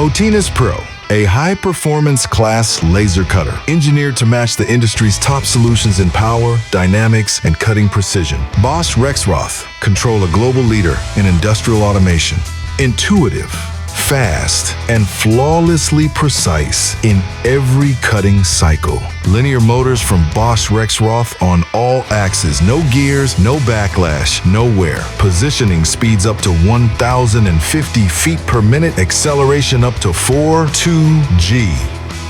Otinus PRO, a high-performance class laser cutter, engineered to match the industry's top solutions in power, dynamics, and cutting precision. Bosch Rexroth, control a global leader in industrial automation. Intuitive, fast, and flawlessly precise in every cutting cycle. Linear motors from Bosch Rexroth on all axes. No gears, no backlash, no wear. Positioning speeds up to 1,050 feet per minute. Acceleration up to 4.2G.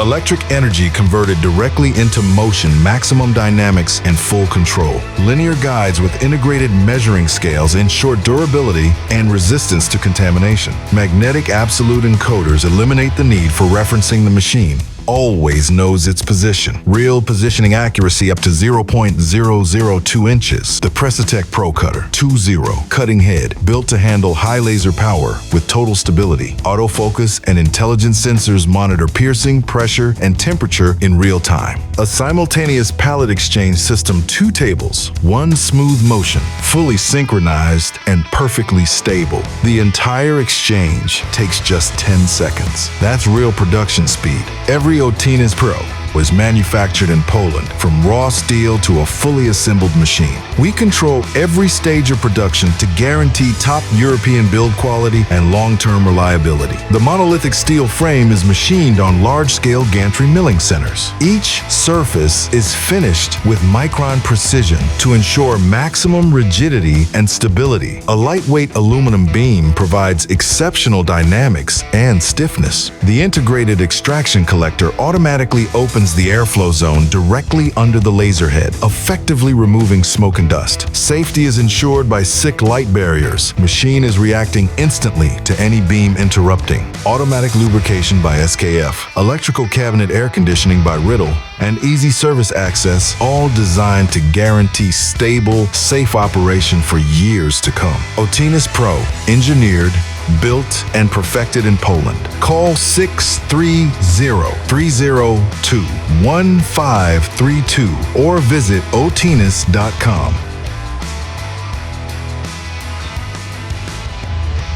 Electric energy converted directly into motion, maximum dynamics, and full control. Linear guides with integrated measuring scales ensure durability and resistance to contamination. Magnetic absolute encoders eliminate the need for referencing the machine. Always knows its position. Real positioning accuracy up to 0.002 inches. The Precitech Pro Cutter 2.0 cutting head, built to handle high laser power with total stability. Autofocus and intelligent sensors monitor piercing, pressure, and temperature in real time. A simultaneous pallet exchange system, 2 tables, 1 smooth motion, fully synchronized and perfectly stable. The entire exchange takes just 10 seconds. That's real production speed. Every Otinus PRO was manufactured in Poland, from raw steel to a fully assembled machine. We control every stage of production to guarantee top European build quality and long-term reliability. The monolithic steel frame is machined on large-scale gantry milling centers. Each surface is finished with micron precision to ensure maximum rigidity and stability. A lightweight aluminum beam provides exceptional dynamics and stiffness. The integrated extraction collector automatically opens the airflow zone directly under the laser head, effectively removing smoke and dust. Safety is ensured by SICK light barriers. Machine is reacting instantly to any beam interrupting. Automatic lubrication by SKF, electrical cabinet air conditioning by Riddle, and easy service access, all designed to guarantee stable, safe operation for years to come. Otinus PRO, engineered, built, and perfected in Poland. Call 630-302-1532 or visit otinus.com.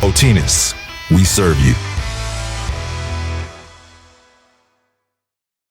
Otinus, we serve you.